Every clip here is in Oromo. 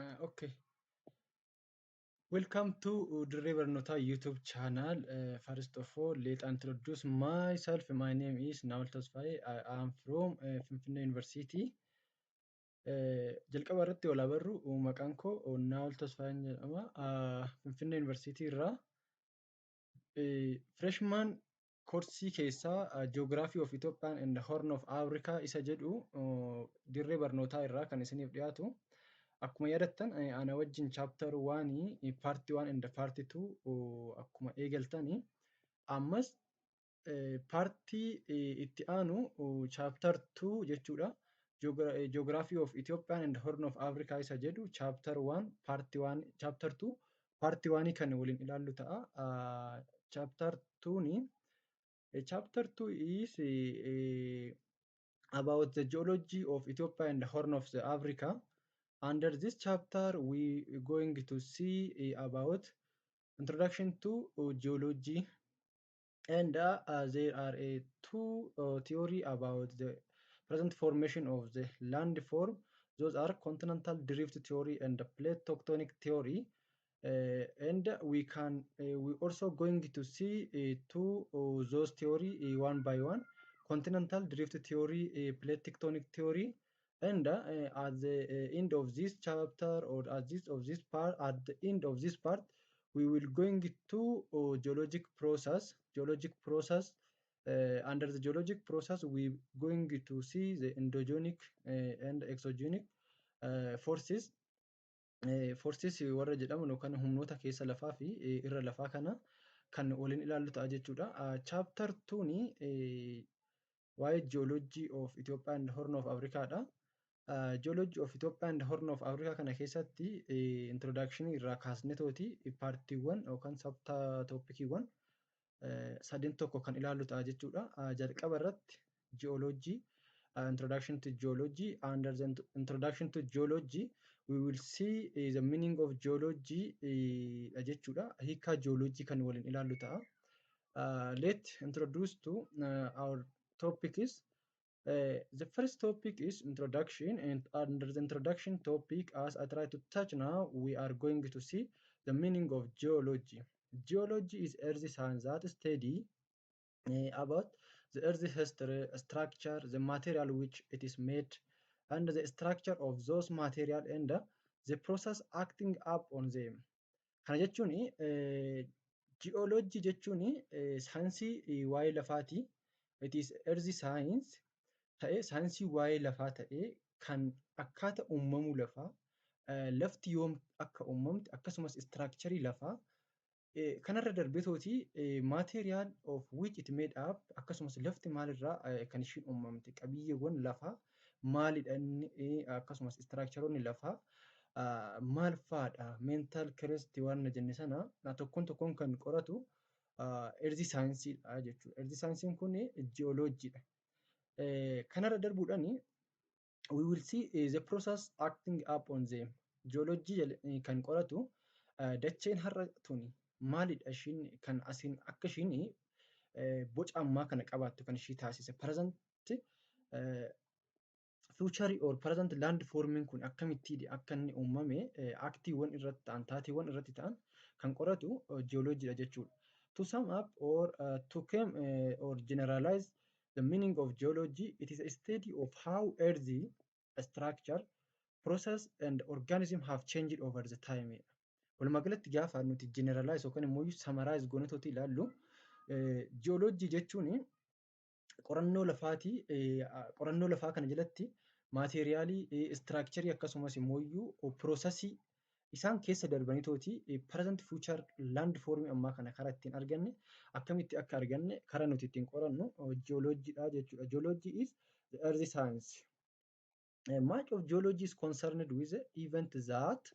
Okay. Welcome to Dirree Barnootaa YouTube channel. First of all, let introduce myself. My name is Nawal Tasfaye. I am from Finfinnee University. Jalqaba irratti wal abarru maqaan koo Nawal Tasfaye jedhama. Finfinnee University irraa freshman koorsii keessaa Geography of Ethiopian and the Horn of Africa isa jedhu dirree barnootaa irraa kan isiniif dhiyaatu. Akkuma yaadattan ana wajjin chapter 1 part 1 and part 2 akkuma eegaltani ammas partii itti aanu chapter 2 jechuudha. Geography of Ethiopian and Horn of Africa isa jedhu chapter 1 part 1 chapter 2 part 1 kan waliin ilaallu ta'a. Chapter 2 ni chapter 2 is about the geology of Ethiopia and the Horn of the Africa. Under this chapter, we are going to see about introduction to geology, and there are two theory about the present formation of the landform. Those are continental drift theory and the plate tectonic theory. And we also going to see two those theory one by one: continental drift theory, plate tectonic theory. And at the end of this chapter, or at the end of this part, we will going to geologic process. Under the geologic process, we going to see the endogenic and exogenic forces. Forces warra jedhaman yookaan humnoota keessa lafaa fi irra lafaa kana kan waliin ilaallu ta'a jechuudha. Chapter 2 ni waa'ee geology of Ethiopia and Horn of Africa dha. Geology of Ethiopia and Horn of Africa kana keessatti introduction irraa kaasne tooti paartiiwwan yookaan sabta toopikiiwwan sadeen tokko kan ilaallu ta'a jechuudha. Jalqaba irratti geology, introduction to geology. Under the introduction to geology, we will see the meaning of geology jechuudha. Hiika geology kan waliin ilaallu ta'a. Let's introduce to our topic is the first topic is introduction, and under the introduction topic, as I try to touch now, we are going to see the meaning of geology. Geology is earth science that study about the earth history, structure, the material which it is made, and the structure of those material, and the process acting up on them. Kana jechuun geology jechuun saayinsii waa'ee lafaati. It is earth science ta'ee saayinsii waa'ee lafaa ta'ee kan akkaataa uumamuu lafaa, lafti yoom akka uumamte, akkasumas structurii lafaa kanarra darbetooti material of which it made up, akkasumas lafti maalirraa kan ishiin uumamte, qabiyyeewwan lafaa maalidha inni, akkasumas structureonni lafaa maal fa'aadha, mental crest waan jenne sana tokkoon tokkoon kan qoratu earth scienceedha jechuudha. Earth sciencein kun geologyidha. Kanarra darbuudhaan we will see the process acting up on them. Geology kan qoratu dacheen har'a tuni maalidha ishiin kan asiin akka ishiin boca ammaa kana qabaattu kan ishii taasise. Present future or present land forming kun akkamitti akka inni uumame aktiiwwan irratti ta'an, taatiiwwan irratti ta'an kan qoratu geologyidha jechuudha. To sum up or to come or generalize the meaning of geology, it is a study of how earth structure, process, and organism have changed over the time. Walumaa gaafa nuti generalize yookaan immoo summarize goonetooti ilaallu geology jechuun qorannoo lafaati. Qorannoo lafaa kana jalatti maateeriyaalii, structurii akkasumas immoo processii isaan keessa darbanii tooti present future land forming ammaa kana karaa ittiin arganne, akkamitti akka arganne karaa nuti ittiin qorannu geologyidha jechuudha. Geology is the earth science. Much of geology is concerned with the event that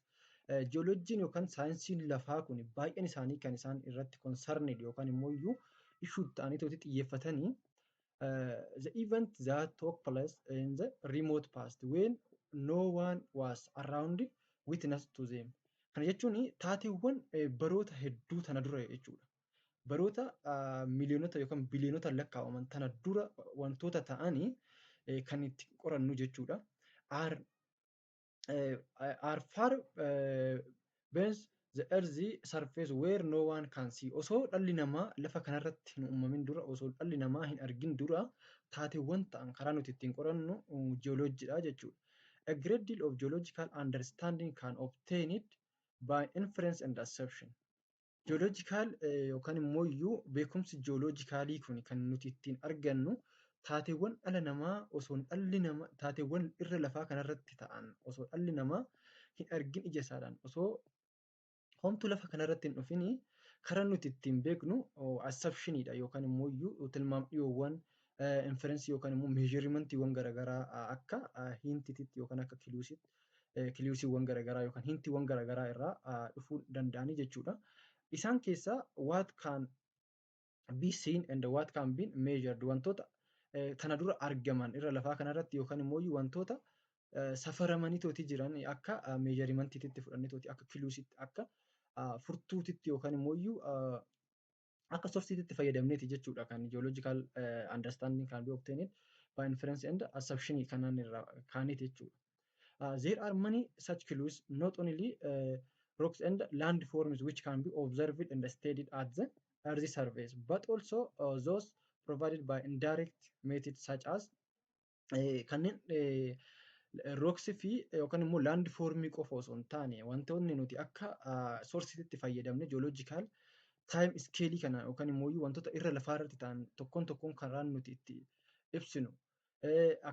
geologyin yookaan saayinsiin lafaa kun baay'een isaanii kan isaan irratti concerned yookaan immoo issue ta'anii tooti xiyyeeffatanii the event that took place in the remote past when no one was around witness to them. Kana jechuun taateewwan baroota hedduu tana dura jechuudha. Baroota miliyoonota yookaan biliyoonota lakkaa'aman tana dura wantoota ta'anii kan itti qorannu jechuudha. Are are far beneath the earth's surface where no one can see. Osoo dhalli namaa lafa kanarratti hin uumamin dura, osoo dhalli namaa hin argin dura, taateewwan ta'an karaa nuti ittiin qorannu jiyooloojiidha jechuudha. A great deal of geological understanding can obtain it by inference and assumption. Jiyooloojikaal yookaan immoo iyyuu beekumsi jiyooloojikaalii kun kan nuti ittiin argannu taateewwan dhala namaa osoo dhalli namaa taateewwan irra lafaa kanarratti ta'an osoo dhalli namaa hin argin ija isaadhaan osoo homtuu lafa kanarratti hin dhufini karaa nuti ittiin beeknu assumptioniidha yookaan immoo iyyuu tilmaamdhiyoowwan inferensii yookaan immoo meesharimantiiwwan garaagaraa akka hiintititti yookaan akka kiliusiiwwan garaagaraa yookaan hiintiiwwan garaagaraa irraa dhufuu danda'anii jechuudha. Isaan keessaa what can be seen and what can be measured wantoota kana dura argaman irra lafaa kanarratti yookaan immoo wantoota safaramanii tooti jiran akka meesharimantiitti fudhannee tooti akka kiluusitti akka furtuutitti yookaan immoo akka sooftiitti fayyadamneeti jechuudha kan geological understanding can be obtained by inference and assumption kanaan irraa kaaneeti jechuudha. There are many such clues, not only rocks and landforms which can be observed and studied at the Earth's surface, but also those provided by indirect methods such as kanneen rooksii fi yookaan immoo laandfoormii qofa osoo hin taane wantoonni nuti akka soorsiitti fayyadamne jiyooloojikaal taayim iskeelii kana yookaan immoo wantoota irra lafaa irratti ta'an tokkoon karaan nuti itti ibsinu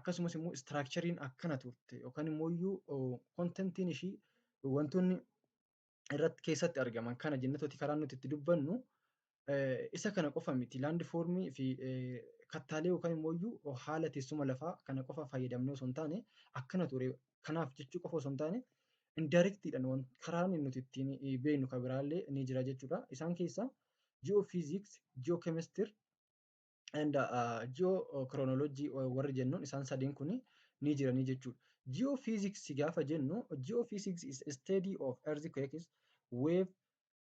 akkasumas immoo istiraakchariin akkana turte yookaan immoo kontentiin ishii wantoonni irratti keessatti argaman kana jennetooti karaan nuti itti dubbannu isa kana qofa miti laandfoormii fi kattaalee yookaan immoo haala teessuma lafaa kana qofa fayyadamnee osoo hin taane akkana ture kanaaf jechuu qofa osoo hin taane indirectidhaan karaan nuti ittiin beeknu kan biraallee ni jira jechuudha. Isaan keessaa geophysics, geochemistry and geochronology warri jennuun isaan sadeen kun ni jiranii jechuudha. Geophysics gaafa jennu geophysics is a study of earthquakes, wave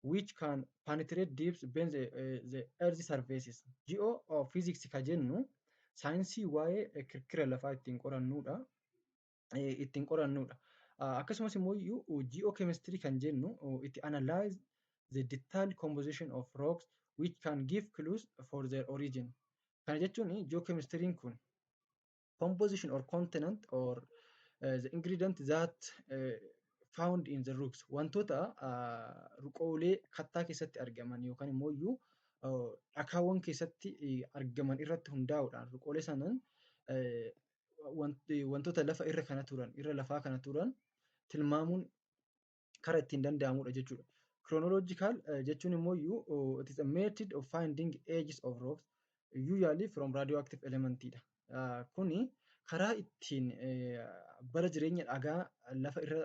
which can penetrate deep beneath the earth surfaces. Geophysics ka jennu saayinsii waa'ee kirkira lafaa ittiin qorannudha. Akkasumas immoo geochemistry kan jennu it analyze the detailed composition of rocks which can give clues for their origin. Kana jechuun geochemistry'n kun composition or content or the ingredient that found in the rocks wantoota ruqoolee kattaa keessatti argaman yookaan immoo dhakaawwan keessatti argaman irratti hundaa'uudhaan ruqoolee sanaan wantoota lafa irra lafaa kana turan tilmaamuun karaa ittiin danda'amudha jechuudha. Chronological jechuun immoo it is a method of finding ages of rocks usually from radioactive elementidha. Kuni karaa ittiin bara jireenya dhagaa lafa irra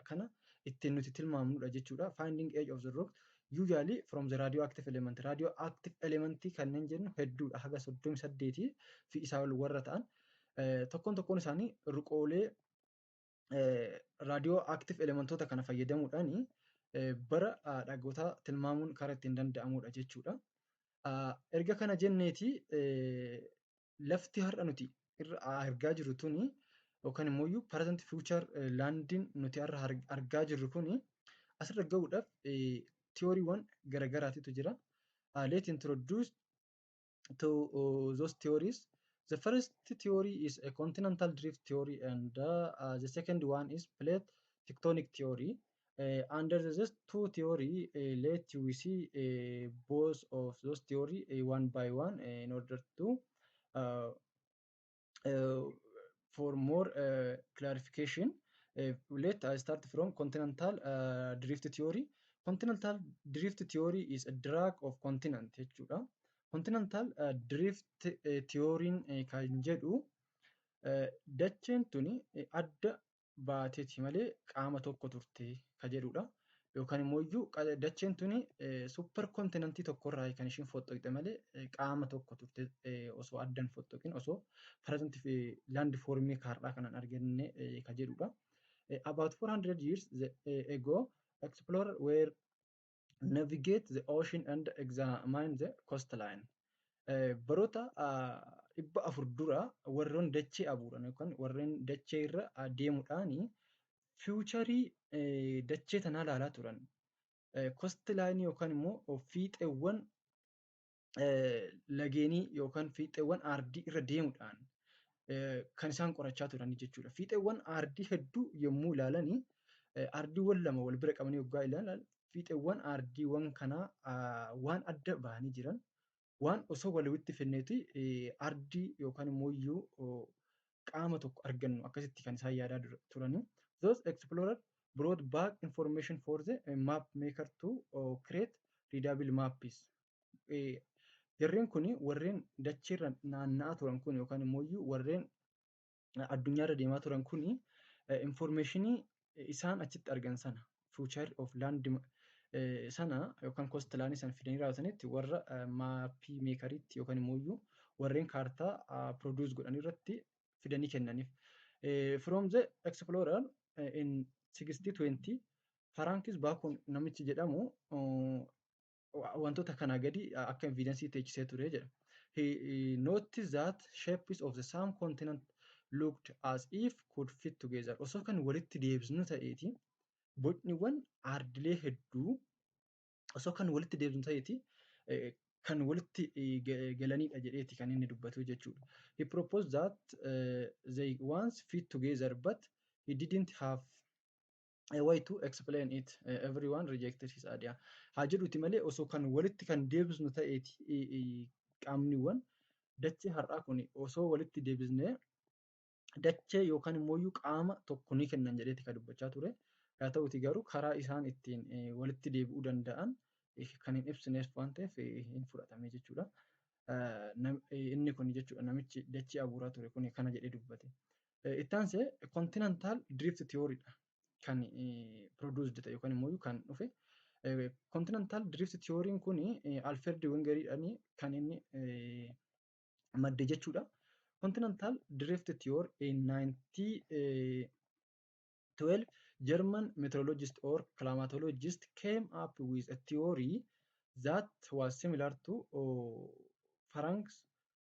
kana ittiin nuti tilmaamnudha jechuudha. Finding age of the rock usually from the radioactive element. Radioactive elementii kanneen jennu hedduudha haga 38 fi isaa ol warra ta'an tokkoon isaanii ruqoolee radioactive elementoota kana fayyadamuudhaan bara dhagoota tilmaamuun karaa ittiin danda'amudha jechuudha. Erga kana jenneeti lafti har'a nuti irra argaa jirru tuni yookaan immoo present future laandiin nuti har'a argaa jirru kuni asirra gahuudhaaf tiyooriiwwan garagaraatu jira. Let's introduce to those theories. The first theory is a continental drift theory and the second one is plate tectonic theory. Under these two theory, let we see both of those theory one by one in order to for more clarification. Let us start from continental drift theory. Continental drift theory is a drag of continent jechuudha. Continental drift theory'n kan jedhu dacheen tuni adda baateeti malee qaama tokko turte kan jedhudha. Yookaan immoo dacheen tuni super kontinentii tokkorraa kan ishiin fottoqxe malee qaama tokko turte osoo addan fottoqin osoo present land formii kaarraa kanaan arganne kan jedhudha. About 400 years ago, explorers were navigate the ocean and examine the coastline. Baroota 400 dura warreen dachee abuuran yookaan warreen dachee irra deemuudhaan fiicharii dachee tanaa ilaalaa turan. Coast line yookaan immoo fiixeewwan lageenii yookaan fiixeewwan aardii irra deemuudhaan kan isaan qorachaa turanii jechuudha. Fiixeewwan aardii hedduu yommuu ilaalanii ardiiwwan lama wal bira qabanii yoggaa ilaalan fiixeewwan ardiiwwan kanaa waan adda bahanii jiran waan osoo walitti fidneeti ardii yookaan immoo iyyuu qaama tokko argannu akkasitti kan isaan yaadaa turanii. Those explorers brought back information for the map maker to create readable maps. Jarreen kun warreen dacheerra naanna'aa turan kun yookaan immoo iyyuu warreen addunyaarra deemaa turan kun informationii isaan achitti argan sana future of land sana yookaan coast line sana fidanii raawwatanitti warra maappii meekariitti yookaan immoo iyyuu warreen kaartaa produce godhan irratti fidanii kennaniif. From the explorer in 1620 Farankis Baakon namichi jedhamu wantoota kanaa gadi akka evidensii teechisee ture jedha. He noticed that shapes of the same continent looked as if could fit together. Osoo kan walitti deebisnu ta'eeti bocniiwwan ardilee hedduu osoo kan walitti deebisnu ta'eeti kan walitti galanidha jedheeti kan inni dubbatu jechuudha. He proposed that they once fit together but he didn't have a way to explain it. Everyone rejected his idea. Haa jedhuti malee osoo kan walitti kan deebisnu ta'eeti qaamniiwwan dachee har'aa kun osoo walitti deebisnee dachee yookaan immoo iyyuu qaama tokko ni kennan jedheeti kan dubbachaa ture. Haa ta'uti garuu karaa isaan ittiin walitti deebi'uu danda'an kan hin ibsineef waan ta'eef hin fudhatame jechuudha. Inni kun jechuudha namichi dachee abuuraa ture kun kana jedhee dubbate. Itti aansee continental drift theory dha kan produced ta'e yookaan immoo kan dhufe. Continental drift theory kun Alfred Wengeriidhaan kan inni madde jechuudha. Continental drift theory in 1912 German meteorologist or climatologist came up with a theory that was similar to Franks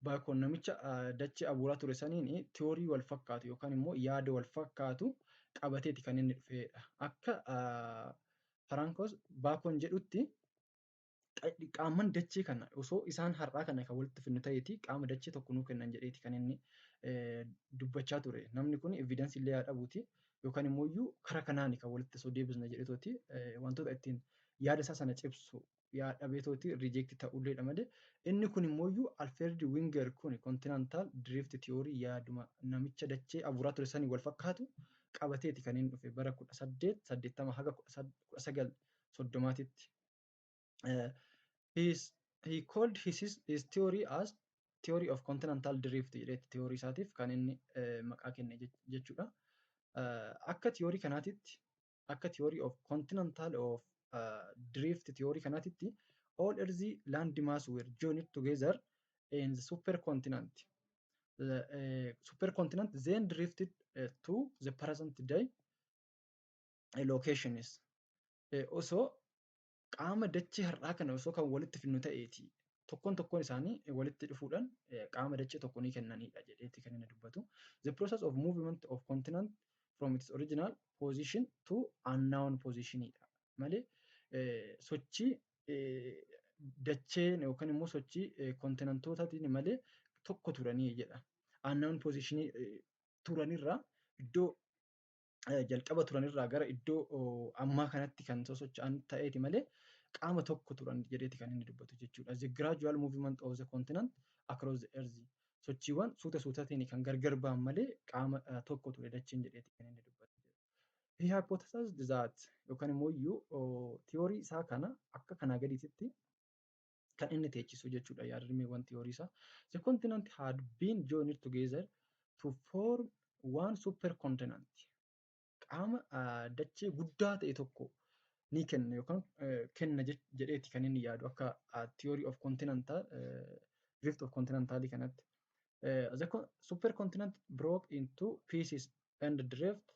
Baakon namicha dachee abuuraa ture saniin theory wal fakkaatu yookaan immoo yaada wal fakkaatu qabateeti kan inni dhufedha. Akka Farankos Baakon jedhutti qaaman dachee kana osoo isaan har'aa kana kan walitti fidnu ta'eeti qaama dachee tokko nuu kennan jedheeti kan inni dubbachaa ture. Namni kun evidensii illee haa dhabuuti yookaan immoo iyyuu karaa kanaan kan walitti osoo deebisna jedheetooti wantoota ittiin yaada isaa sana cibsu dhabeetooti rijeekti ta'ulleedha malee inni kun immoo iyyuu Alfred Winger kun continental drift theory yaaduma namicha dachee abuuraa ture sanii wal fakkaatu qabateeti kan inni dhufe bara 1880 haga 1930titti. He called his theory as theory of continental drift jedheetti theory isaatiif kan inni maqaa kenne jechuudha. Akka theory kanaatitti akka theory of continental of drift theory kanaatitti all earthly land mass were joined together in the supercontinent. The supercontinent then drifted to the present day locations. Osoo qaama dachee har'aa kana osoo kan walitti fidnu ta'eeti tokkoon isaanii walitti dhufuudhaan qaama dachee tokko ni kennanidha jedheeti kan inni dubbatu. The process of movement of continent from its original position to unknown positionidha malee sochii dacheen yookaan immoo sochii kontinentootaatiin malee tokko turanii jedha. Unknown positionii turanirraa iddoo jalqaba turanirraa gara iddoo ammaa kanatti kan sosocho'an ta'eeti malee qaama tokko turan jedheeti kan inni dubbatu jechuudha. The gradual movement of the continent across the earth. Sochiiwwan suutaatiin kan gargar ba'an malee qaama tokko ture dacheen jedheeti kan inni dubbatu. He hypothesized that yookaan immoo iyyuu theory isaa kana akka kanaa gadiitti kan inni teechisu jechuudha yaadrimeewwan theory isaa. The continent had been joined together to form one supercontinent. Qaama dachee guddaa ta'e tokko ni kenna yookaan kenna jedheeti kan inni yaadu akka theory of continental drift of continental kanatti. The supercontinent broke into pieces and drift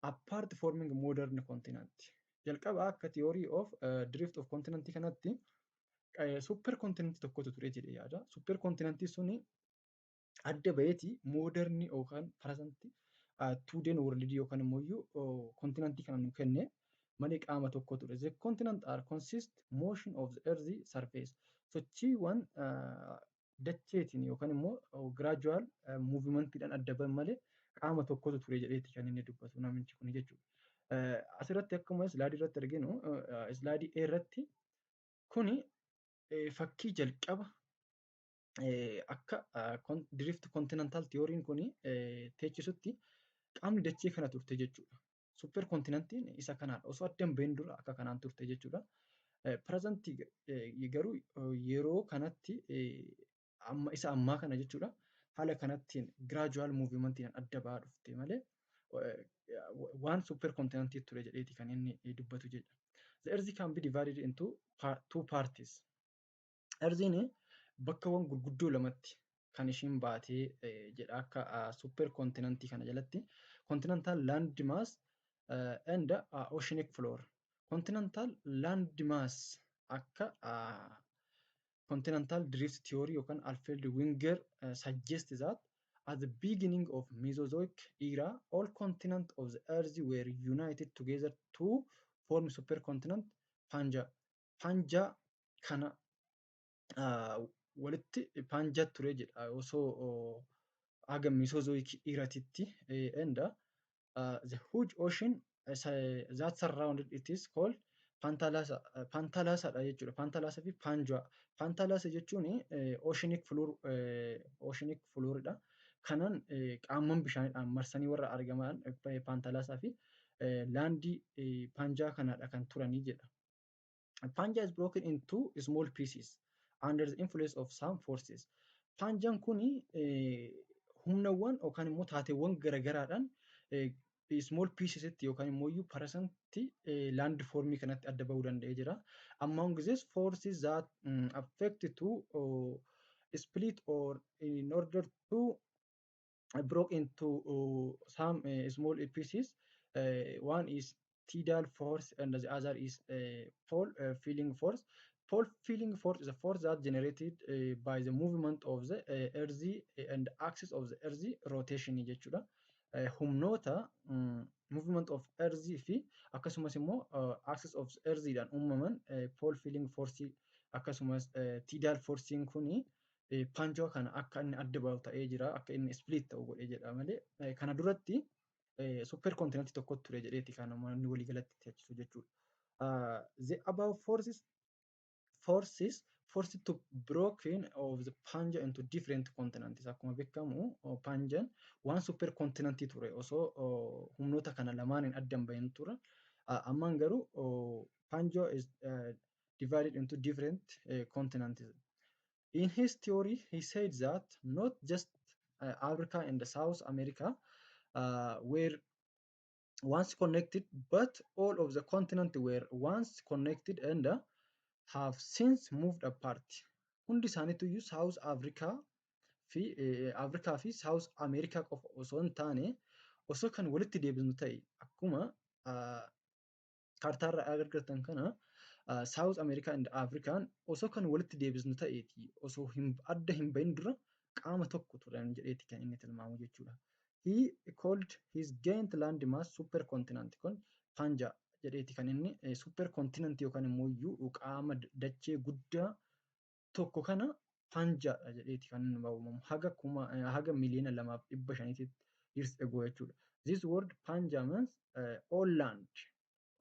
apart forming modern continent. Jalqaba akka theory of drift of continent kanatti supercontinent tokkotu ture jedhee yaada. Supercontinent suni adda baheeti moderni yookaan present tuudeen worldii yookaan immoo kontinantii kana nu kenne malee qaama tokko ture. The continent are consist motion of the earth surface. Sochiiwwan dacheetiin yookaan immoo gradual movementidhaan adda ba'an malee qaama tokkotu ture jedheeti kan inni dubbatu namichi kun jechuudha. Asirratti akkuma islaayidii irratti arginu islaayidii irratti kuni fakkii jalqaba akka drift continental theory kuni teechisutti qaamni dachee kana turte jechuudha. Super kontinantiin isa kanaadha. Osoo adda hin bahin dura akka kanaan turte jechuudha. Pirezentii garuu yeroo kanatti amma isa ammaa kana jechuudha. Haala kanattiin gradual movementiin adda ba'aa dhufte malee waan super kontinantii ture jedheeti kan inni dubbatu jechuudha. The earth can be divided into two parties. Earthiin bakkawwan gurguddoo lamatti kan ishiin baatee jedha akka super kontinantii kana jalatti continental land mass and oceanic floor. Continental land mass akka continental drift theory yookaan Alfred Wenger suggests that at the beginning of Mesozoic era, all continents of the earth were united together to form supercontinent Pangea. Pangea kana walitti Pangea ture jedha osoo aga Mesozoic eratitti and the huge ocean that surrounded it is called Pantalasa. Pantalasadha jechuudha. Pantalasa fi Pangea. Pantalasa jechuun oceanic floor'dha. Kanaan qaamman bishaanidhaan marsanii warra argaman Pantalasaa fi laandii Pangea kanadha kan turanii jedha. Pangea is broken into small pieces under the influence of some forces. Pangean kuni humnawwan yookaan immoo taateewwan garagaraadhaan small pieces yookaan immoo parasantii land formii kanatti adda bahuu danda'ee jira. Among these forces that affect to split or in order to broke into some small pieces. One is tidal force and the other is pole filling force. Pole filling force is a force that generated by the movement of the earth and axis of the earth rotation jechuudha. Humnoota movement of earth fi akkasumas immoo axis of earth dhaan uumaman pole filling force akkasumas tidal force kuni Pangea kana akka inni adda bahu ta'ee jira, akka inni split ta'u godhee jedha malee kana duratti super kontinantii tokko ture jedheeti kan namoonni walii galatti teechisu jechuudha. The above forces to broken of the Pangea into different continents. Akkuma beekamu Pangean waan super kontinantii ture osoo humnoota kana lamaaniin adda hin bahin ture. Ammaan garuu Pangea is divided into different continents. In his theory, he said that not just Africa and South America were once connected, but all of the continents were once connected and have since moved apart. Hundi isaaniitu South Africa fi South America qofa osoo hin taane osoo kan walitti deebisnu ta'e akkuma kaartaarra agartan kana South America and African osoo kan walitti deebisnu ta'eeti osoo adda hin bahin dura qaama tokko turan jedheeti kan inni tilmaamu jechuudha. He called his giant land mass supercontinent kun Pangea jedheeti kan inni supercontinent yookaan immoo qaama dachee guddaa tokko kana Pangea jedheeti kan inni waamamu haga miliyoona 2,500 years ago jechuudha. This word Pangea means all land.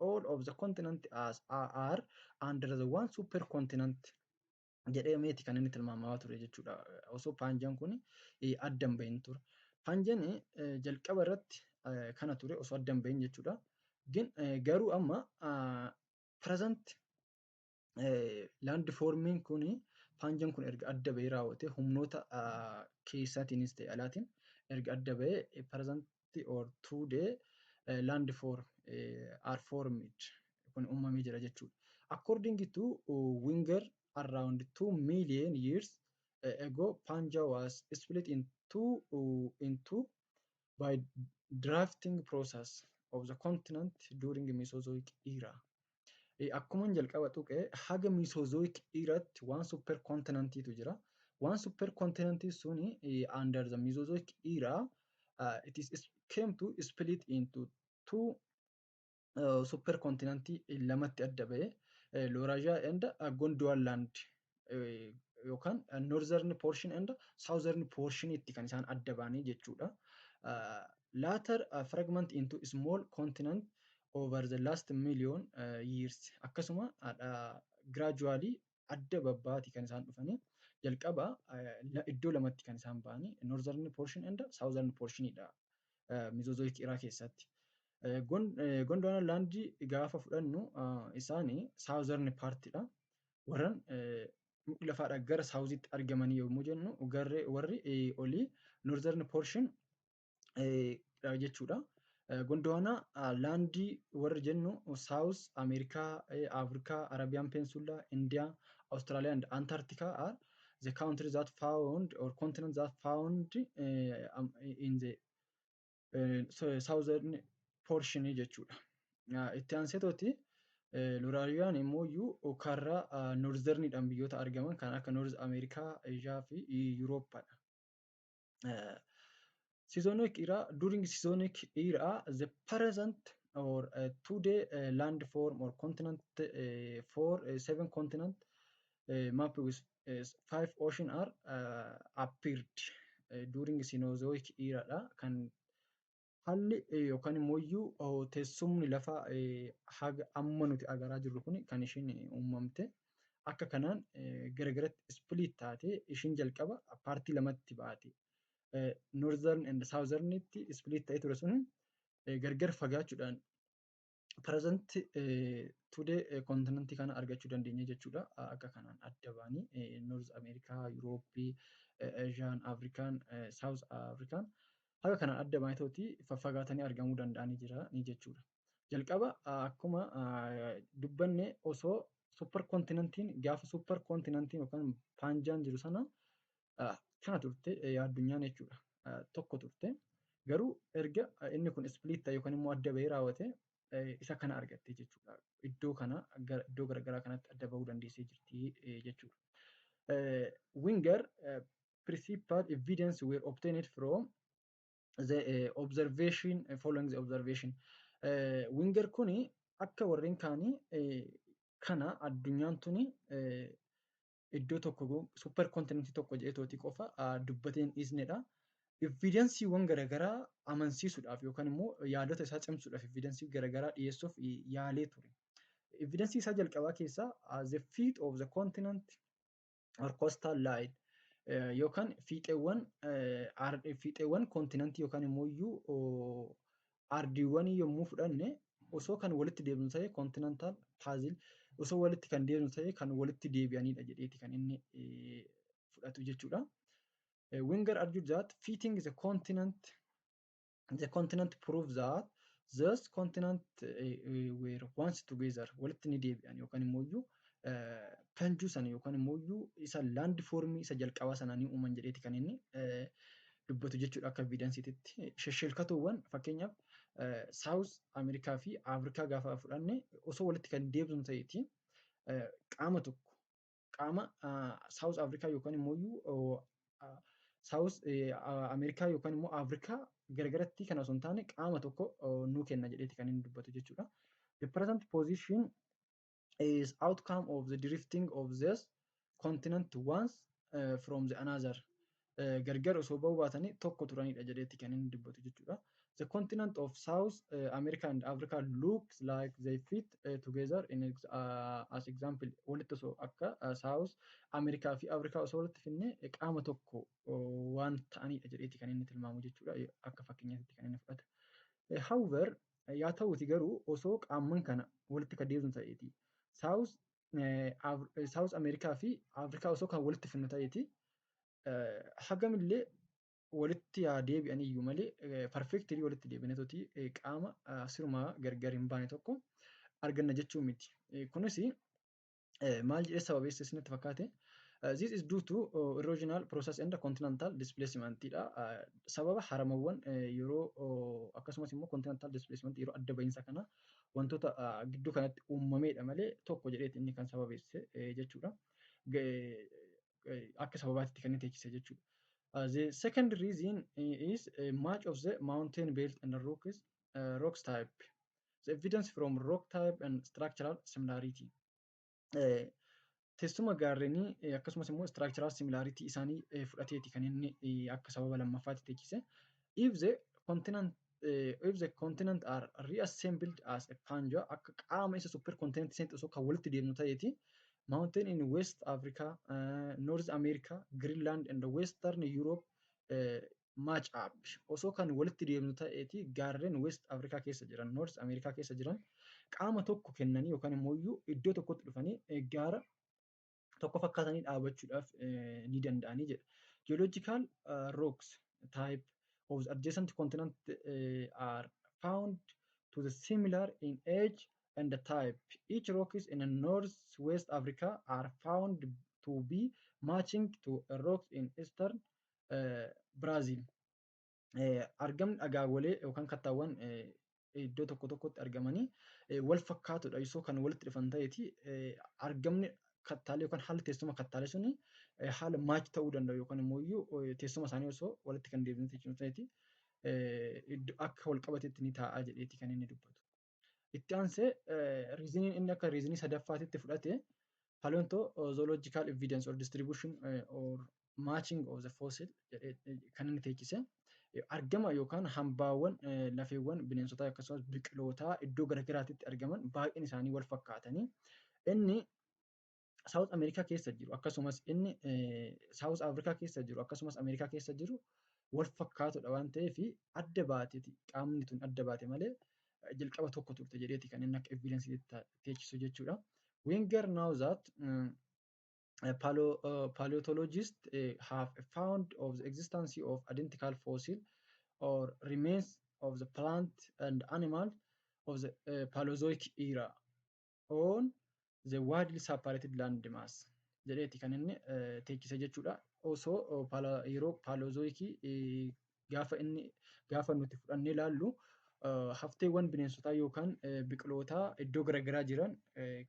All of the continents are under the one supercontinent jedhameeti kan inni tilmaamamaa ture jechuudha. Osoo Pangean kun adda hin bahin ture. Pangean jalqaba irratti kana ture osoo adda hin bahin jechuudha. Garuu amma present land formiin kun Pangean kun erga adda bahee raawwate humnoota keessaatiinis ta'e alaatiin erga adda bahee present or today land form are formed kun uumamee jira jechuudha. According to Wenger, around 2 million years ago, Pangea was split into by drafting process of the continent during the Mesozoic era. Akkuma jalqaba tuqe haga Mesozoic eratti waan supercontinantiitu jira. Waan supercontinantii suni under the Mesozoic era it is came to split into two supercontinentii lamatti adda ba'ee Laurasia and Gondwanland yookaan northern portion and southern portion itti kan isaan adda ba'anii jechuudha. Later fragment into small continent over the last million years. Akkasuma gradually adda babbaati kan isaan dhufanii jalqaba iddoo lamatti kan isaan ba'anii northern portion and southern portionidha Mesozoic era keessatti. Gondwana gaafa fudhannu isaanii southern partidha. Warran lafaadha gara southitti argamanii yommuu jennu warri olii northern portion jechuudha. Gondwana laandii warri jennu South America, Africa, Arabian Peninsula, India, Australia and Antarctica are the countries that found or continents that found in the southern portion jechuudha. Itti aanseetooti Laurasiyaan immoo karaa northernidhaan biyyoota argaman kan akka North America, Asia fi Europeadha. Seasonic era, during seasonic era, the present or today land form or continent for 7 continent mapped with 5 ocean are appeared during Cenozoic era dha. Kan haalli yookaan immoo teessumni lafaa haga amma nuti agarraa jirru kun kan ishiin uumamte akka kanaan garagaratti split taatee ishiin jalqaba paartii lamatti baate. Northern and Southernnitti split ta'ee ture sun gargar fagaachuudhaan present today continentii kana argachuu dandeenya jechuudha. Akka kanaan adda ba'anii North America, Europe, Asian, African, South African haga kanaan adda ba'anii faffagaatanii argamuu danda'anii jiranii jechuudha. Jalqaba akkuma dubbanne osoo superkontinentiin gaafa superkontinentiin yookaan paanjaan jiru sana kana turte addunyaan jechuudha. Tokko turte. Garuu erga inni kun split ta'e yookaan immoo adda ba'ee raawwate isa kana argatte jechuudha. Iddoo kana iddoo garaagaraa kanatti adda ba'uu dandeessee jirti jechuudha. Winger principal evidence were obtained from the observation following the observation. Winger kuni akka warreen kaanii kana addunyaan tuni iddoo tokko superkontinentii tokko jedheetooti qofa dubbateen dhiisnedha. Evidensiiwwan garaagaraa amansiisuudhaaf yookaan immoo yaadota isaa cimsuudhaaf evidensii garaagaraa dhiyeessuuf yaalee ture. Evidensii isaa jalqabaa keessaa the feet of the continent or coastal line yookaan fiixeewwan kontinentii yookaan immoo ardiiwwanii yommuu fudhanne osoo kan walitti deebinu ta'e continental puzzle osoo walitti kan deebinu ta'e kan walitti deebi'anidha jedheeti kan inni fudhatu jechuudha. Winger argued that fitting the continent proves that those continents were once together walitti ni deebi'an yookaan immoo kanjuu sana yookaan immoo isa land formii isa jalqabaa sana ni uuman jedheeti kan inni dubbatu jechuudha akka evidensiititti. Sheshelkatuuwwan fakkeenyaaf South America fi Africa gaafa fudhanne osoo walitti kan deebinu ta'eeti qaama tokko qaama South Africa yookaan immoo South America yookaan immoo Africa garagaratti kan osoo hin taane qaama tokko nuu kenna jedheeti kan inni dubbatu jechuudha. The present position is outcome of the drifting of this continent once from the another. Gargar osoo ba'uu baatanii tokko turanidha jedheeti kan inni dubbatu jechuudha. The continent of South America and Africa looks like they fit together in as example walitti osoo akka South America fi Africa osoo walitti finne qaama tokko waan ta'anidha jedheeti kan inni tilmaamu jechuudha akka fakkeenyaatti kan inni fudhata. However yaa ta'uuti garuu osoo qaamman kana walitti kan deebinu ta'eeti South America fi Africa osoo kan walitti finnu ta'eeti hagamillee walitti deebi'an iyyuu malee perfectly walitti deebineetoti qaama sirumaa gargar hin baane tokko arganna jechuu miti. Kunis maal jedhee sababeessa isinitti fakkaate? This is due to erosional process and continental displacement dha. Sababa haramawwan yeroo akkasumas immoo continental displacement yeroo adda bahinsa kana wantoota gidduu kanatti uumameedha malee tokko jedheeti inni kan sababeesse jechuudha. Akka sababaatti kan inni teechise jechuudha. The second reason is much of the mountain belt and the rocks type. The evidence from rock type and structural similarity. Teessuma gaarrenii akkasumas immoo structural similarity isaanii fudhateeti kan inni akka sababa lammaffaatti teechise. If the continent if the continent are reassembled as a pangea akka qaama isa supercontinent isaan osoo kan walitti deemnu ta'eeti mountain in West Africa, North America, Greenland and Western Europe match up. Osoo kan walitti deemnu ta'eeti gaarreen West Africa keessa jiran, North America keessa jiran qaama tokko kennanii yookaan immoo iddoo tokkotti dhufanii gaara tokko fakkaatanii dhaabachuudhaaf ni danda'anii jedha. Geological rocks type of the adjacent continent are found to the similar in age and the type. Each rocks in northwest Africa are found to be matching to rocks in eastern Brazil. Argamni dhagaawolee yookaan kattaawwan iddoo tokko tokkotti argamanii wal fakkaatudha. Isoo kan walitti dhufan ta'eeti argamni kattaalee yookaan haalli teessuma kattaalee suni haala maach ta'uu danda'u yookaan immoo teessuma isaanii osoo walitti kan deebiin jechuun ta'eeti akka wal qabatetti ni taa'aa jedheeti kan inni dubbatu. Itti aansee riiziniin inni akka riizinii sadaffaatitti fudhate paleontological evidence or distribution or matching of the fossil kan inni teechise. Argama yookaan hambaawwan lafeewwan bineensotaa akkasumas biqilootaa iddoo garaagaraatitti argaman baay'een isaanii wal fakkaatanii inni South America keessa jiru akkasumas inni South Africa keessa jiru akkasumas America keessa jiru wal fakkaatudha waan ta'eef adda baateeti qaamni tun adda baate malee jalqaba tokko turte jedheeti kan inni akka evidence teechisu jechuudha. Wenger now that paleontologists have found of the existence of identical fossil or remains of the plant and animal of the Paleozoic era on the widely separated landmass jedheeti kan inni teechise jechuudha. Osoo yeroo Paleozoikii gaafa nuti fudhannee ilaallu hafteewwan bineensotaa yookaan biqilootaa iddoo garaagaraa jiran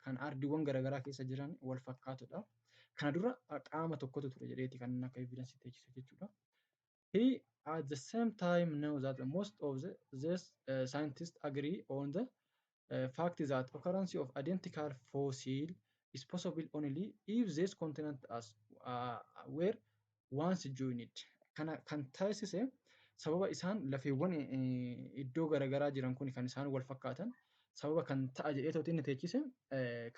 kan ardiiwwan garaagaraa keessa jiran wal fakkaatudha. Kana dura qaama tokkotu ture jedheeti kan inni akka evidence teechise jechuudha. He at the same time knows that most of these scientists agree on the fact that occurrence of identical fossil is possible only if these continents were once joined. Kana kan taasise sababa isaan lafeewwan iddoo garaagaraa jiran kun kan isaan wal fakkaatan sababa kan ta'a jedheetoti inni teechise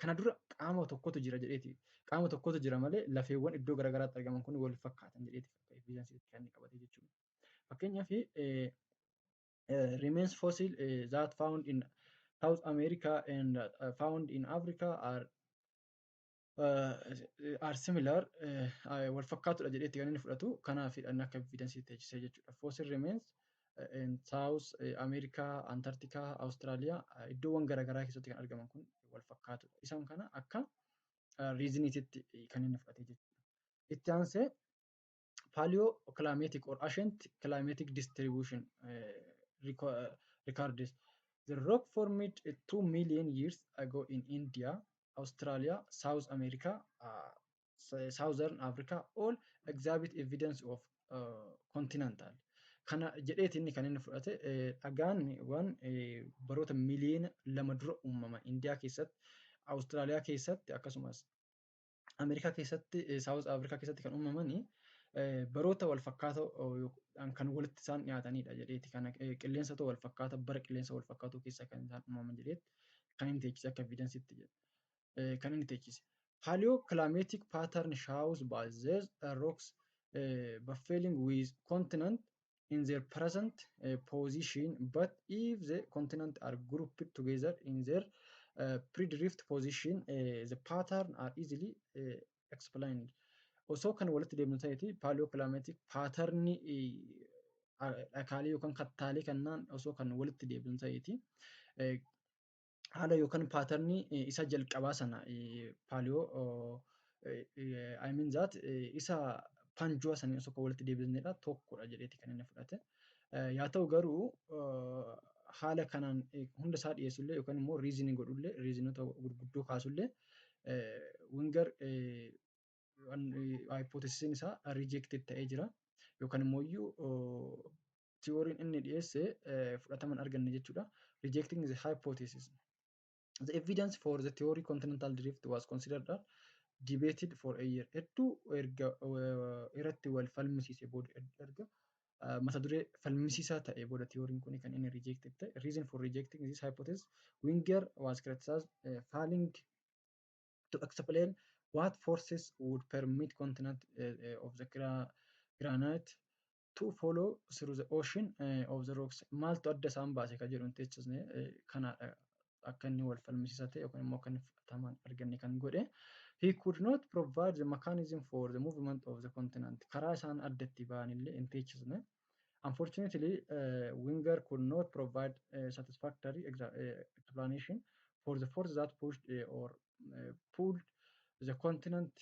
kana dura qaama tokkotu jira jedheeti. Qaama tokkotu jira malee lafeewwan iddoo garaagaraatti argaman kun wal fakkaatan jedheeti akka evidence kan inni qabate jechuudha. Fakkeenyaaf remains fossil that found in South America and found in Africa are similar wal fakkaatudha jedheeti kan inni fudhatu kanaafidha inni akka evidence teechise jechuudha. Fossil remains in South America, Antarctica, Australia iddoowwan garaagaraa keessatti kan argaman kun wal fakkaatudha. Isaan kana akka reasoniititti kan inni fudhate jechuudha. Itti aansee paleoclimatic or ancient climatic distribution records. The rock formed 2 million years ago in India, Australia, South America, Southern Africa all exhibit evidence of continental. Kana jedheeti inni kan inni fudhate dhagaan waan baroota miliyoona 2 dura uumama Indiyaa keessatti, Austraaliyaa keessatti akkasumas Ameerikaa keessatti, South Africa keessatti kan uumamanii baroota wal fakkaatoo kan walitti isaan dhiyaatanidha jedheeti. Kana qilleensa wal fakkaata bara qilleensa wal fakkaatoo keessa kan isaan uumaman jedheeti kan inni teechise akka evidensiitti jedha. Kan inni teechise. Paleoclimatic pattern shows by these rocks buffeting with continent in their present position, but if the continents are grouped together in their pre-drift position, the pattern are easily explained. Osoo kan walitti deemnu ta'eeti paleoclimatic patternii dhakaalee yookaan kattaalee kannaan osoo kan walitti deemnu ta'eeti haala yookaan patternii isa jalqabaa sana I mean that isa panjua sana osoo kan walitti deebisnedha tokkodha jedheeti kan inni fudhate. Yaa ta'u garuu haala kanaan hunda isaa dhiyeessullee yookaan immoo reasoning godhullee reasonota gurguddoo kaasullee Wenger hypothesis isaa rejected ta'ee jira. yookaan immoo theory inni dhiyeesse fudhatama hin arganne jechuudha. Rejecting the hypothesis. The evidence for the theory continental drift was considered debated for a year. Hedduu erga irratti wal falmisiise booda erga mata duree falmisiisaa ta'e booda theory kun kan inni rejected ta'e. Reason for rejecting this hypothesis, Wenger was criticized failing to explain what forces would permit continent of the granite to follow through the ocean of the rocks. Maaltu adda isaan baase kan jedhu hin teessisne kanaadha akka inni wal falmisiisaa ta'e yookaan immoo akka inni fudhatamaan arganne kan godhe. He could not provide the mechanism for the movement of the continent. Karaa isaan addatti ba'anillee hin teessisne. Unfortunately, Wenger could not provide a satisfactory explanation for the force that pushed or pulled the continent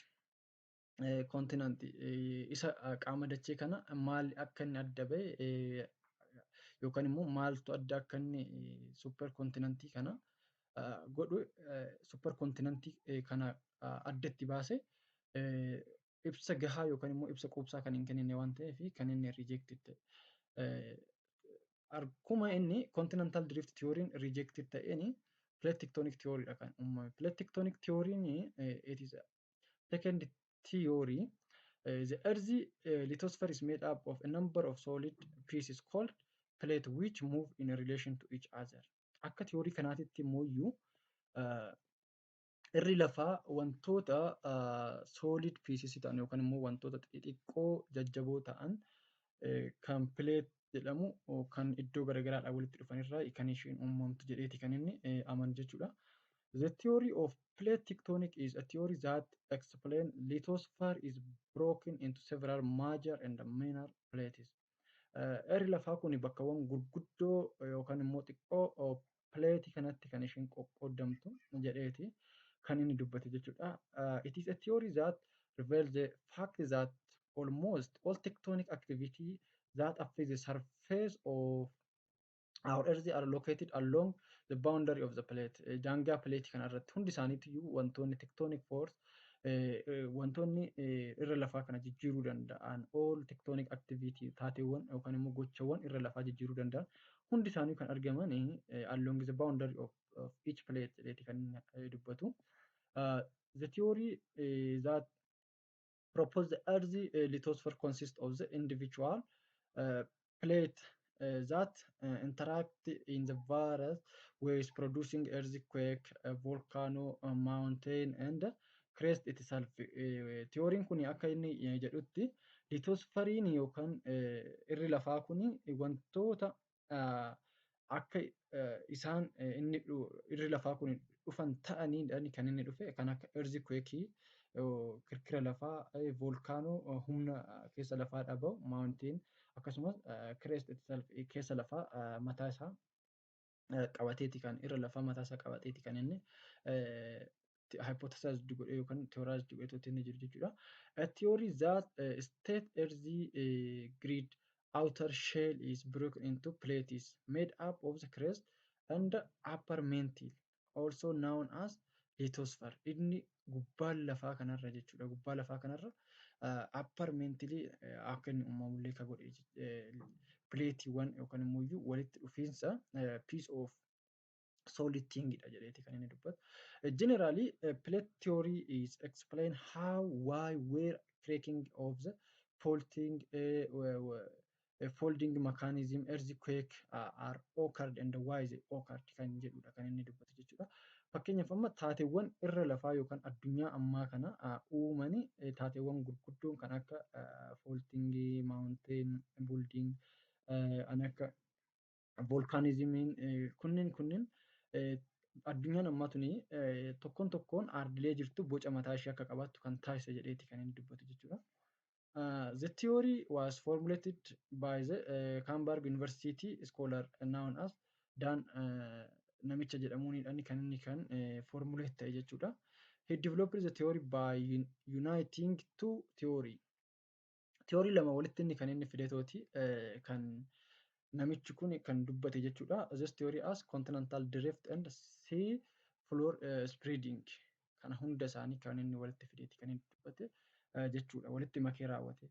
isa qaama dachee kana maal akka inni adda ba'e yookaan immoo maaltu adda akka inni super kontinantii kana godhu super kontinantii kana addatti baase ibsa gahaa yookaan immoo ibsa quubsaa kan hin kennine waan ta'eef kan inni rejected ta'e. Akkuma inni continental drift theory rejected ta'een plate tectonic theory dha kan uumame. Plate tectonic theory it is a second theory. The Earth's lithosphere is made up of a number of solid pieces called plate which move in relation to each other. Akka theory kanaatitti immoo irri lafaa wantoota solid pieces ta'an yookaan immoo wantoota xixiqqoo jajjaboo ta'an kan plate jedhamu kan iddoo garaagaraadhaa walitti dhufanirraa kan isheen uumamtu jedheeti kan inni amanu jechuudha. The theory of plate tectonic is a theory that explains lithosphere is broken into several major and minor plates. Irri lafaa kun bakkawwan gurguddoo yookaan immoo xiqqoo plate kanatti kan isheen qoqqoodamtu jedheeti kan inni dubbate jechuudha. It is a theory that reveals the fact that almost all tectonic activity that affect the surface of our Earth are located along the boundary of the plate. Daangaa plate kana irratti hundi isaaniitu wantoonni tectonic force wantoonni irra lafaa kana jijjiiruu danda'an all tectonic activity taateewwan yookaan immoo gochawwan irra lafaa jijjiiruu danda'an hundi isaanii kan argaman along the boundary of each plate jedheeti kan dubbatu. The theory that proposed the Earth's lithosphere consists of the individual plate that interact in the various ways producing earthquake, volcano, mountain and crest itself. Theory'n kun akka inni jedhutti litosferiin yookaan irri lafaa kun wantoota akka isaan inni irri lafaa kun dhufan ta'aniidhaan kan inni dhufe kan akka earthquake kirkira lafaa volkaanoo humna keessa lafaa dhabu mountain akkasumas crest itself keessa lafaa mataa isaa qabateeti kan irra lafaa mataa isaa qabateeti kan inni hypothesize godhee yookaan theorize godheetu inni jiru jechuudha. A theory that state Earth's grid outer shell is broken into plates made up of the crust and the upper mantle, also known as lithosphere. Inni gubbaan lafaa kanarra jechuudha. Gubbaa lafaa kanarra upper mantle akka inni uumamullee ka godhe plateewwan yookaan immoo walitti dhufiinsa piece of solid thing dha jedheeti kan inni dubbatu. Generally, plate theory is explain how, why, where cracking of the folding mechanism earthquake are occurred and why they occurred kan jedhudha kan inni dubbatu jechuudha. Fakkeenyaaf amma taateewwan irra lafaa yookaan addunyaa ammaa kana uumani taateewwan gurguddoon kan akka folding, mountain, building, an akka volcanismiin kunneen addunyaan ammaa tuni tokkoon tokkoon ardilee jirtu boca mataa ishee akka qabaattu kan taasisa jedheeti kan inni dubbatu jechuudha. The theory was formulated by the Cambridge University scholar known as Dan namicha jedhamuunidhaan kan inni kan formulate ta'e jechuudha. He developed the theory by uniting two theory. Theory lama walitti inni kan inni fideetooti kan namichi kun kan dubbate jechuudha. This theory as continental drift and sea floor spreading kana hunda isaanii kan inni walitti fideeti kan inni dubbate jechuudha. Walitti makee raawwate.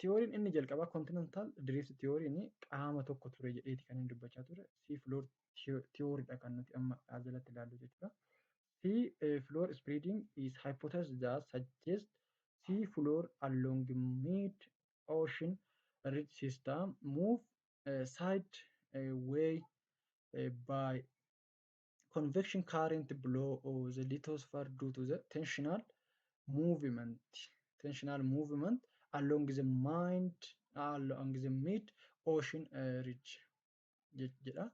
Tiyooriin inni jalqabaa continental drift tiyooriin qaama tokko ture jedheeti kan inni dubbachaa ture. Sea floor tiyooriidha kan nuti amma as jalatti ilaallu jechuudha. Sea floor spreading is hypothesis that suggests sea floor along mid ocean ridge system move way by convection current below the lithosphere due to the tensional movement along the mid ocean ridge jedha.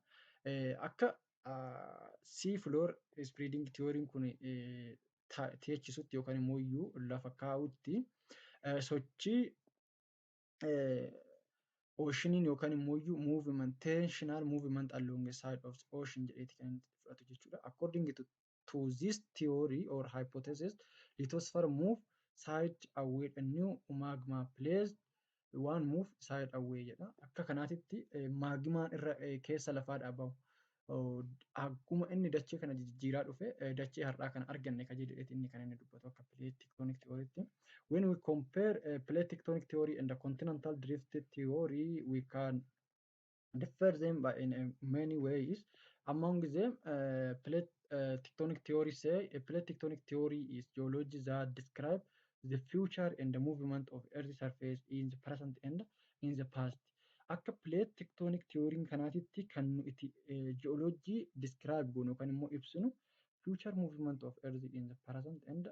Akka sea floor spreading theory kun teechisutti yookaan immoo iyyuu lafa kaa'utti sochii oceaniin yookaan immoo iyyuu tensional movement along the side of the ocean jedheeti kan inni fudhatu jechuudha. According to this theory or hypothesis, lithosphere move side away a new magma placed one move side away jedha. Akka kanaatitti maagmaan irra keessa lafaadhaa bahu akkuma inni dachee kana jijjiiraa dhufe dachee har'aa kana arganne kan jedheeti inni kan inni dubbatu akka plate tectonic theory. When we compare plate tectonic theory and the continental drift theory, we can differ them by in many ways. Among them, plate tectonic theory say a plate tectonic theory is geology that describe the future and the movement of Earth's surface in the present and in the past. Akka plate tectonic theory kanaatitti kan nuti geology describe goonu yookaan immoo ibsinu future movement of Earth in the present and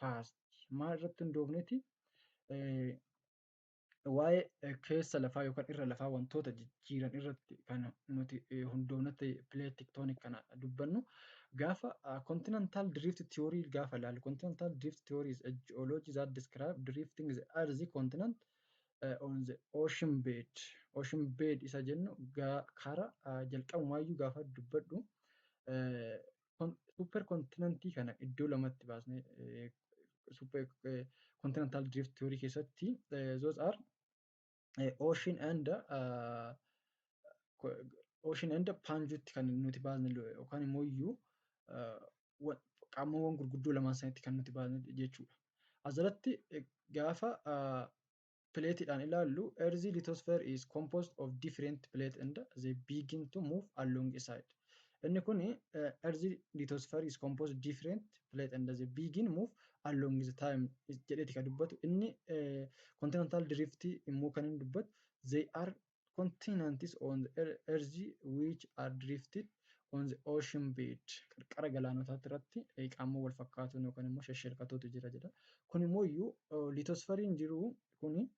past. Maal irratti hundoofneeti? Waa'ee keessa lafaa yookaan irra lafaa wantoota jijjiiran irratti kan nuti hundoofnatti plate tectonic kana dubbannu. Gaafa continental drift theory gaafa ilaallu continental drift theory is a geology that describe drifting the earth continent on the ocean bed. Ocean bed isa jennu karaa jalqabumaayyuu gaafa dubbadhu super continentii kana iddoo lamatti baasnee super continental drift theory keessatti those are ocean and panjutti kan nuti baasne yookaan immoo iyyuu qaamawwan gurguddoo lamaan sanitti kan nuti baasne jechuudha. Asirratti gaafa plateidhaan ilaallu Earth's lithosphere is composed of different plates and they begin to move along a side. Inni kun Earth's lithosphere is composed different plates and they begin move along the time jedheeti kan dubbatu. Inni continental drift immoo kan inni dubbatu they are continents on the earth which are drifted on the ocean bed. Qarqara galaanotaatti irratti qaama wal fakkaatuun yookaan immoo sheshelkatootu jira jedha. Kun immoo iyyuu lithospherein jiru kuni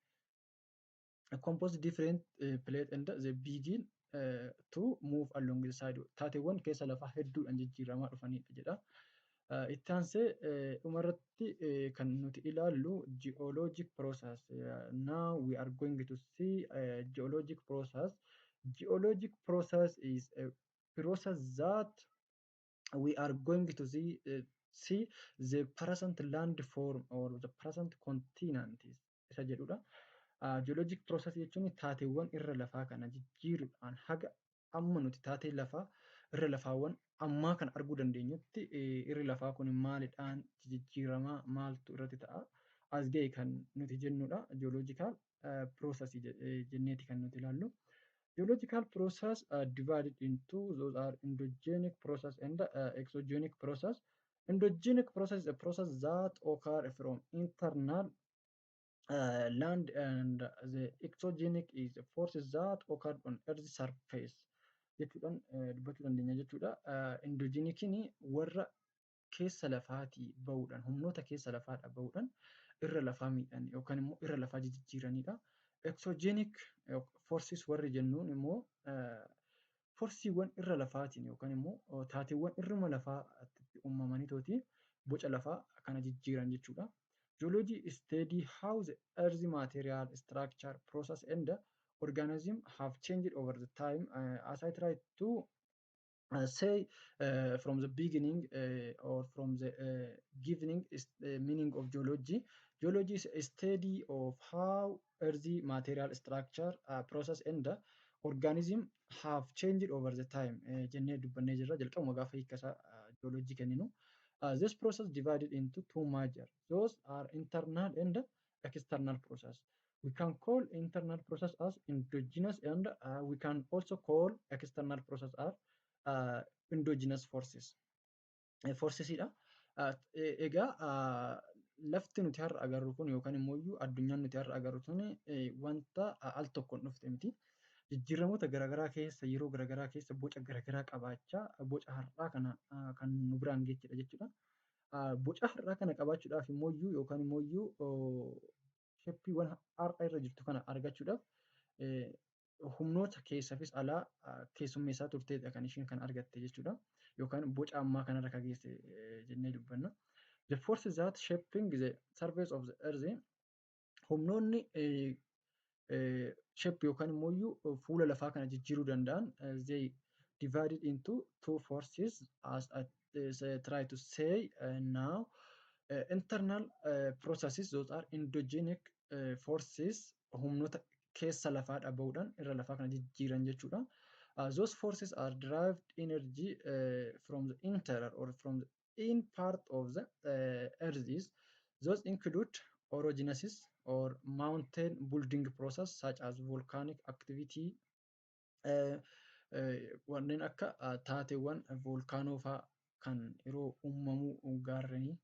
composed different plate and they begin to move along the side. Taateewwan keessa lafaa hedduudhaan jijjiiramaa dhufanidha jedha. Itti aansee dhumarratti kan nuti ilaallu geologic process. Now we are going to see geologic process. Geologic process is a process that we are going to see the present landform or the present continent isa jedhudha. Geologic process jechuun taateewwan irra lafaa kana jijjiiruudhaan haga amma nuti taatee lafaa irra lafaawwan ammaa kan arguu dandeenyutti irri lafaa kun maalidhaan jijjiiramaa maaltu irratti ta'a as ga'e kan nuti jennudha. Geological process jenneeti kan nuti ilaallu. Geological process are divided into those are endogenic process and exogenic process. Endogenic process is a process that occur from internal land and the exogenic is the forces that occur on Earth's surface. Jechuudhaan dubbachuu dandeenya jechuudha. Endogenikiin warra keessa lafaatii bahuudhaan humnoota keessa lafaadhaa bahuudhaan irra lafaa miidhan yookaan immoo irra lafaa jijjiiranidha. Exogenic forces warri jennuun immoo forsiiwwan irra lafaatiin yookaan immoo taateewwan irruma lafaatti uumamanii tooti boca lafaa kana jijjiiran jechuudha. Geology study how the earth material structure process and organism have changed over the time. As I try to say from the beginning or from the beginning is the meaning of geology. Geology is a study of how earthy material structure process and organism have changed over the time. Jennee dubbannee jirra jalqabuma gaafa hiikkasaa geology kenninu. This process divided into two major. Those are internal and external process. We can call internal process as endogenous, and we can also call external process as endogenous forces. Forcesidha. Egaa lafti nuti har'a agarru kun yookaan immoo addunyaan nuti har'a agarru kun wanta al tokkoon dhufte miti. Jijjiiramoota garaagaraa keessa yeroo garaagaraa keessa boca garaagaraa qabaachaa boca har'aa kana kan nu biraan geechidha jechuudha. Boca har'aa kana qabaachuudhaaf immoo yookaan immoo sheppiiwwan har'a irra jirtu kana argachuudhaaf humnoota keessaafis alaa keessummeessaa turteedha kan isheen kan argatte jechuudha. Yookaan boca ammaa kanarra kan geesse jennee dubbanna. The forces that shaping the surface of the earth, humnoonni shape yookaan immoo fuula lafaa kana jijjiiruu danda'an, they divided into two forces as I try to say now. Internal processes, those are endogenic forces, humnoota keessa lafaa dhabahuudhaan irra lafaa kana jijjiiran jechuudha. Those forces are derived energy from the interior or from the in part of the earth. Those include orogenesis or mountain building process such as volcanic activity, wanneen akka taateewwan volkaanoo fa'aa kan yeroo uumamuu gaarreenii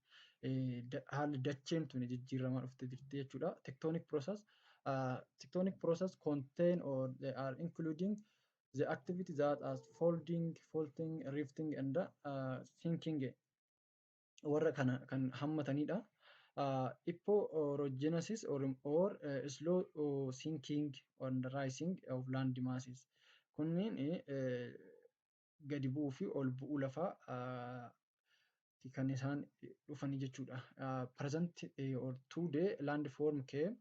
haalli dacheen tuni jijjiiramaa dhufte jirti jechuudha. Tectonic process contain or they are including the activity that as folding, faulting, rifting and sinking warra kana kan hammatanidha. Eporogenesis or slow sinking and rising of land masses. Kunniin gadi bu'uu fi ol bu'uu lafaa kan isaan dhufanii jechuudha. Present or today landform came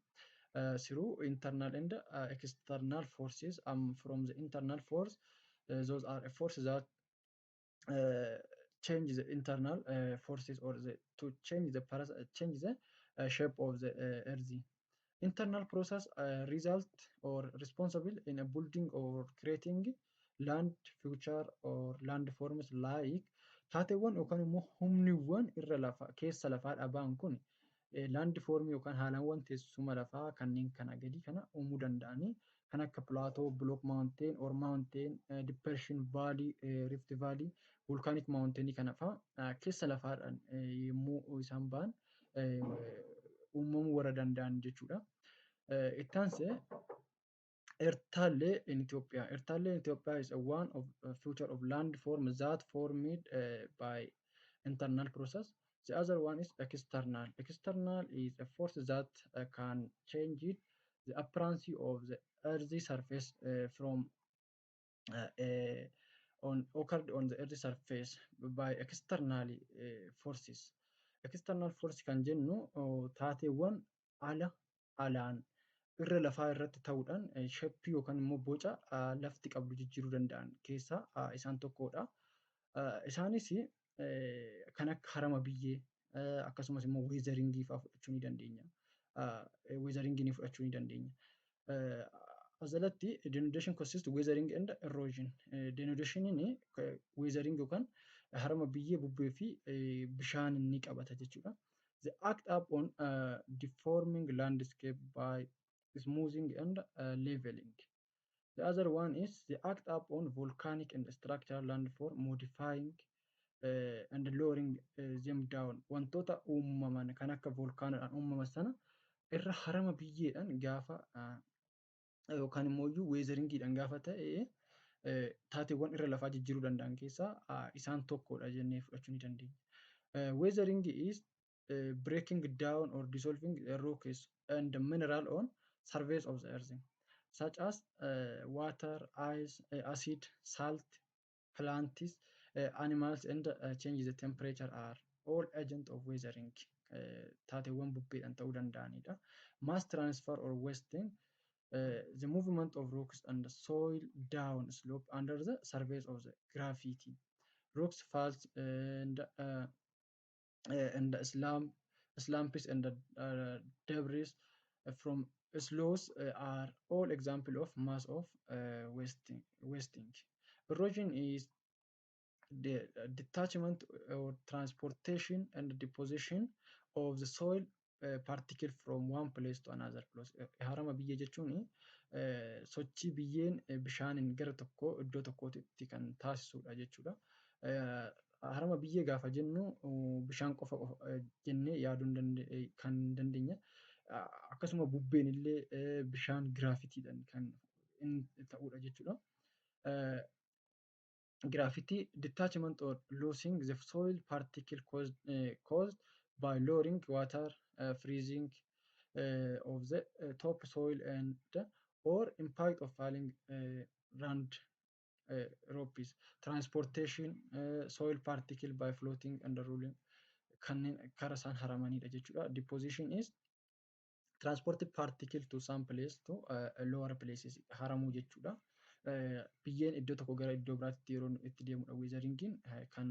through internal and external forces. From the internal force, those are forces that change the internal forces or to change the shape of the earth. Internal process result or responsible in a building or creating land feature or landforms like taateewwan yookaan immoo humniiwwan irra lafaa keessa lafaa dhabaan kun landform yookaan haalawwan teessuma lafaa kanneen kana gadi kana uumuu danda'anii kan akka plateau, block mountain or mountain, depression valley, rift valley, volcanic mountain kana fa'aa keessa lafaadhaan yommuu isaan ba'an uumamuu warra danda'an jechuudha. Itti aansee Ertalee in Ethiopia. Ertalee in Ethiopia is one of future of landform that formed by internal process. The other one is external. External is a force that can change it, the appearance of the earth's surface from occurred on the earth's surface by external forces. External force kan jennu taateewwan alaan irra lafaa irratti ta'uudhaan sheppii yookaan immoo boca lafti qabdu jijjiiruu danda'an keessaa isaan tokkodha. Isaanis kan akka harama biyyee akkasumas immoo weezaringii fa'aa fudhachuu ni dandeenya. Weezaringii ni fudhachuu ni dandeenya. Asalatti denudation consists weathering and erosion. Denudationiin weathering yookaan harama biyyee bubbee fi bishaan ni qabata jechuudha. The act upon deforming landscape by smoothing and leveling. The other one is the act upon volcanic and structural landform modifying and lowering them down. Wantoota uumaman kan akka volkaanoodhaan uumaman sana irra harama biyyeedhaan gaafa yookaan immoo weezaringiidhaan gaafa ta'e taateewwan irra lafaa jijjiiruu danda'an keessaa isaan tokkodha jennee fudhachuu ni dandeenya. Weathering is breaking down or dissolving rocks and mineral on surface of the earth, such as water, ice, acid, salt, plants, animals, and change the temperature are all agent of weathering. Taateewwan bubbeedhaan ta'uu danda'anidha. Mass transfer or wasting, the movement of rocks and soil down slope under the surface of the gravity. Rocks falls and slumps and debris from sloughs are all example of mass of wasting. Erosion is the detachment or transportation and deposition of the soil particle from one place to another place. Harama biyyee jechuun sochii biyyeen bishaaniin gara tokkoo iddoo tokkootti kan taasisudha jechuudha. Harama biyyee gaafa jennu bishaan qofa jennee yaaduu kan dandeenya. Akkasuma bubbeen illee bishaan giraafitiidhaan kan ta'udha jechuudha. Gravity detachment or losing the soil particle caused by lowering water, freezing of the top soil and or impact of falling land ropes, transportation soil particle by floating under rolling kanneen kara isaan haramanidha jechuudha. Deposition is transported particle to some place to lower places haramuu jechuudha. Biyyeen iddoo tokko gara iddoo biraatti yeroo itti deemudha. Weezaringiin kan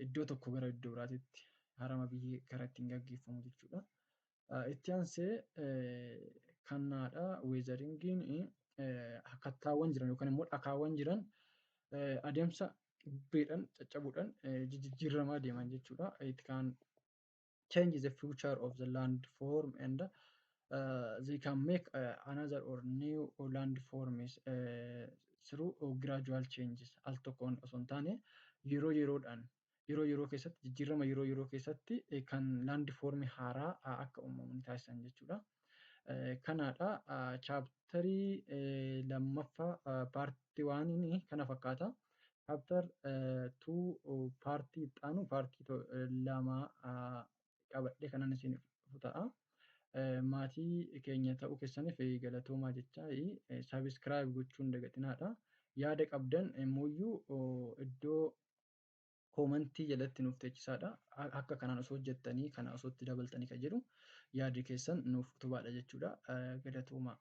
iddoo tokko gara iddoo biraatti harama biyyee karaa ittiin gaggeeffamu jechuudha. Itti aansee kannaadha. Weezaringiin kattaawwan jiran yookaan immoo dhakaawwan jiran adeemsa bubbeedhaan caccabuudhaan jijjiiramaa deeman jechuudha. It can change the future of the landform and they can make another or new landforms through gradual changes. Al tokkoon osoo hin taane yeroo yeroo keessatti jijjiirama yeroo keessatti kan landform haaraa akka uumamu taasisan jechuudha. Kanaadha. Chaaptarii lammaffaa paartii waaniin kana fakkaata. Chapter 2 paartii itti aanu paartii lama qabadhee kanan isiniif ta'a. Maatii keenya ta'uu keessaniif galatoomaa jechaa sabiskiraayib gochuu hin dagatinaadha. Yaada qabdan immoo iddoo koomentii jalatti nuuf teechisaadha. Akka kanaan osoo hojjettanii kana osoo itti dabaltanii kan jedhu yaadi keessan nuuf utubaadha jechuudha. Galatoomaa.